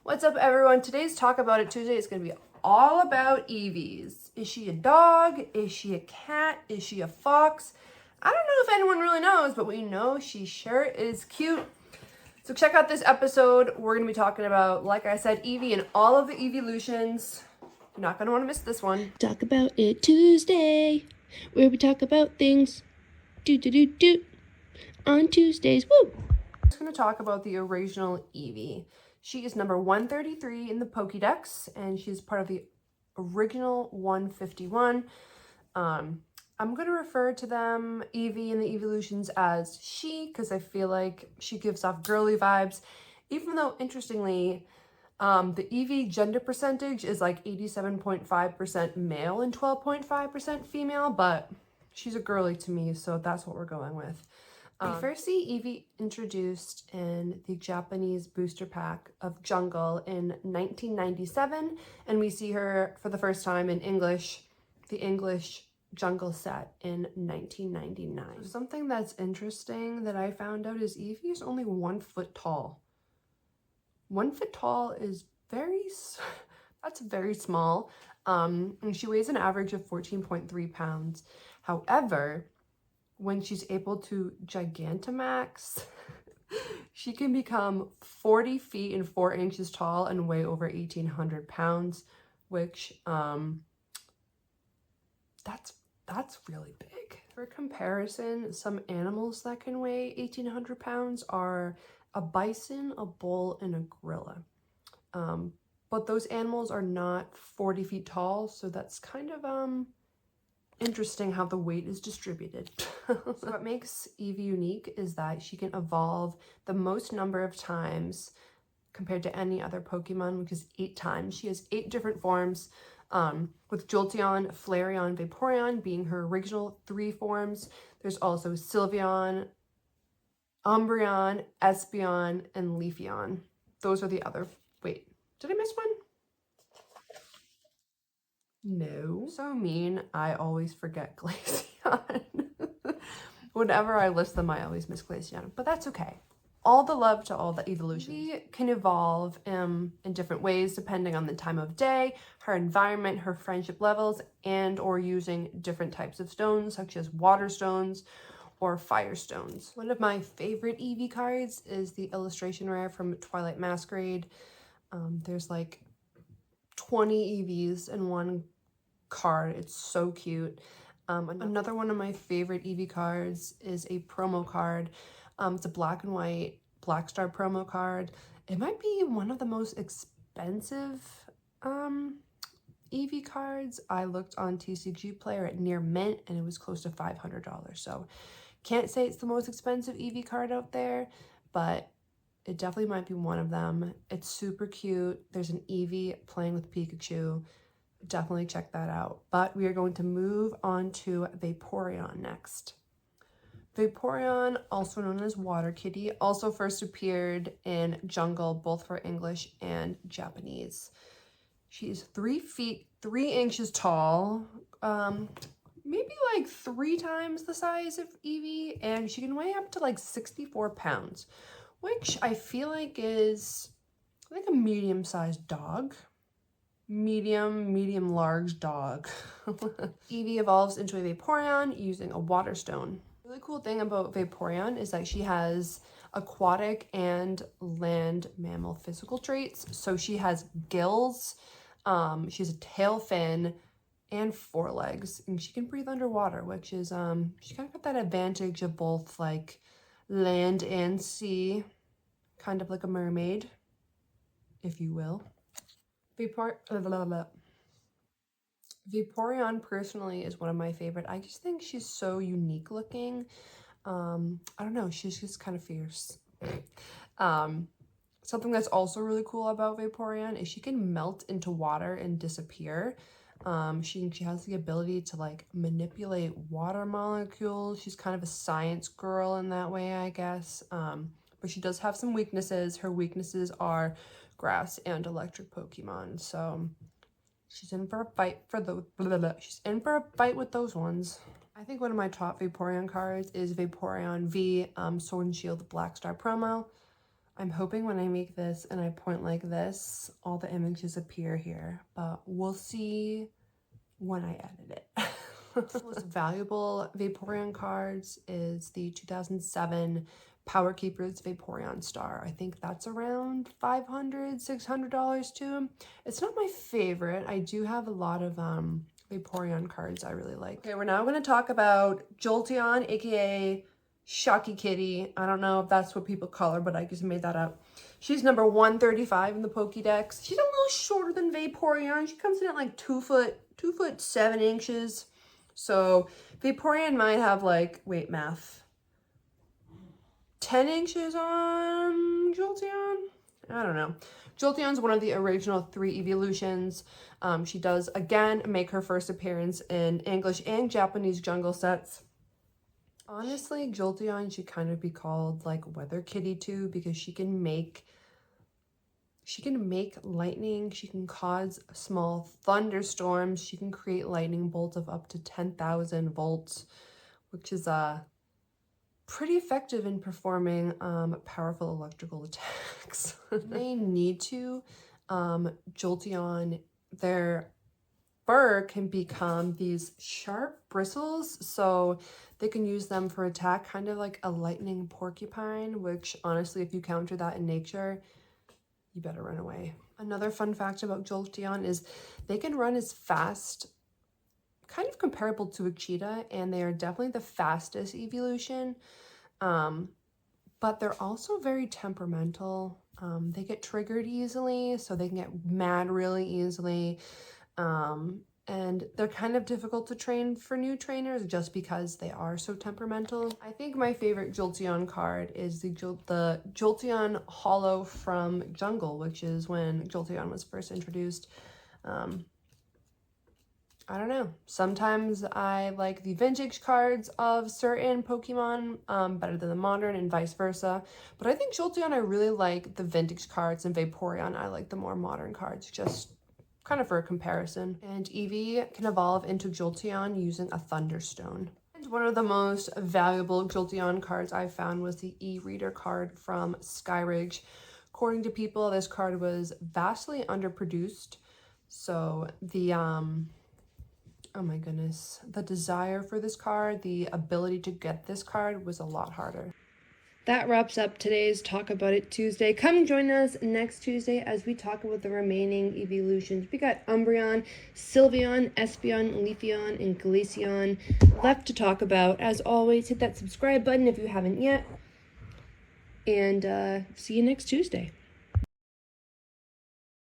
What's up, everyone? Today's Talk About It Tuesday is going to be all about Eevees. Is she a dog? Is she a cat? Is she a fox? I don't know if anyone really knows, but we know she sure is cute. So check out this episode. We're going to be talking about, like I said, Eevee and all of the Eeveelutions. You're not going to want to miss this one. Talk About It Tuesday, where we talk about things on Tuesdays. Woo! I'm just going to talk about the original Eevee. She is number 133 in the Pokédex, and she's part of the original 151. I'm going to refer to them, Eevee and the Eeveelutions, as she, because I feel like she gives off girly vibes, even though, interestingly, the Eevee gender percentage is like 87.5% male and 12.5% female, but she's a girly to me, so that's what we're going with. We first see Eevee introduced in the Japanese booster pack of Jungle in 1997, and we see her for the first time in English, the English Jungle set in 1999. Something that's interesting that I found out is Eevee is only 1 foot tall. 1 foot tall is that's very small. And she weighs an average of 14.3 pounds. However, when she's able to Gigantamax, she can become 40 feet and 4 inches tall and weigh over 1,800 pounds, which that's really big. For comparison, some animals that can weigh 1,800 pounds are a bison, a bull, and a gorilla. But those animals are not 40 feet tall, so that's kind of interesting how the weight is distributed. So what makes Eevee unique is that she can evolve the most number of times compared to any other Pokemon, which is 8 times. She has 8 different forms, with Jolteon, Flareon, Vaporeon being her original 3 forms. There's also Sylveon, Umbreon, Espeon, and Leafeon. Those are the other... Wait, did I miss one? No. So mean, I always forget Glaceon. Whenever I list them, I always miss Glaceon, but that's okay. All the love to all the Eeveelutions. She can evolve in different ways depending on the time of day, her environment, her friendship levels, and or using different types of stones such as water stones or fire stones. One of my favorite Eevee cards is the illustration rare from Twilight Masquerade. There's like 20 Eevees in one card. It's so cute. Another one of my favorite Eevee cards is a promo card. It's a black and white Black Star promo card. It might be one of the most expensive Eevee cards. I looked on TCG Player at near mint and it was close to $500. So can't say it's the most expensive Eevee card out there, but it definitely might be one of them. It's super cute. There's an Eevee playing with Pikachu. Definitely check that out. But we are going to move on to Vaporeon next. Vaporeon, also known as Water Kitty, also first appeared in Jungle, both for English and Japanese. She's 3 feet, 3 inches tall, maybe like 3 times the size of Eevee, and she can weigh up to like 64 pounds, which I feel like is like a medium-sized dog. Medium large dog. Eevee evolves into a Vaporeon using a water stone. The really cool thing about Vaporeon is that she has aquatic and land mammal physical traits. So she has gills, she has a tail fin, and 4 legs, and she can breathe underwater, which is she kind of got that advantage of both like land and sea, kind of like a mermaid, if you will. Vaporeon personally is one of my favorite. I just think she's so unique looking. I don't know, she's just kind of fierce. Something that's also really cool about Vaporeon is she can melt into water and disappear. She has the ability to like manipulate water molecules. She's kind of a science girl in that way, I guess. But she does have some weaknesses. Her weaknesses are grass and electric Pokemon, so she's in for a fight with those ones. I think one of my top Vaporeon cards is Vaporeon V, Sword and Shield Black Star promo. I'm hoping when I make this and I point like this, all the images appear here, but we'll see when I edit it. The most valuable Vaporeon cards is the 2007 Power Keepers Vaporeon Star. I think that's around $500, $600 too. It's not my favorite. I do have a lot of Vaporeon cards I really like. Okay, we're now going to talk about Jolteon, aka Shocky Kitty. I don't know if that's what people call her, but I just made that up. She's number 135 in the Pokédex. She's a little shorter than Vaporeon. She comes in at like 2 foot 7 inches. So Vaporeon might have like, wait, math, 10 inches on Jolteon? I don't know. Jolteon's one of the original 3 Eeveelutions. She does, again, make her first appearance in English and Japanese jungle sets. Honestly, Jolteon should kind of be called like Weather Kitty too, because she can make lightning, she can cause small thunderstorms, she can create lightning bolts of up to 10,000 volts, which is pretty effective in performing powerful electrical attacks. They need to, Jolteon, their fur can become these sharp bristles, so they can use them for attack, kind of like a lightning porcupine, which honestly, if you counter that in nature, you better run away. Another fun fact about Jolteon is they can run as fast, kind of comparable to a cheetah, and they are definitely the fastest evolution. But they're also very temperamental. They get triggered easily, so they can get mad really easily. And they're kind of difficult to train for new trainers just because they are so temperamental. I think my favorite Jolteon card is the Jolteon Hollow from Jungle, which is when Jolteon was first introduced. I don't know. Sometimes I like the vintage cards of certain Pokemon better than the modern and vice versa. But I think Jolteon, I really like the vintage cards, and Vaporeon, I like the more modern cards, just kind of for a comparison. And Eevee can evolve into Jolteon using a Thunderstone. And one of the most valuable Jolteon cards I found was the E-Reader card from Skyridge. According to people, this card was vastly underproduced. So the, oh my goodness, the desire for this card, the ability to get this card was a lot harder. That wraps up today's Talk About It Tuesday. Come join us next Tuesday as we talk about the remaining Eeveelutions. We got Umbreon, Sylveon, Espeon, Leafeon, and Glaceon left to talk about. As always, hit that subscribe button if you haven't yet. And see you next Tuesday.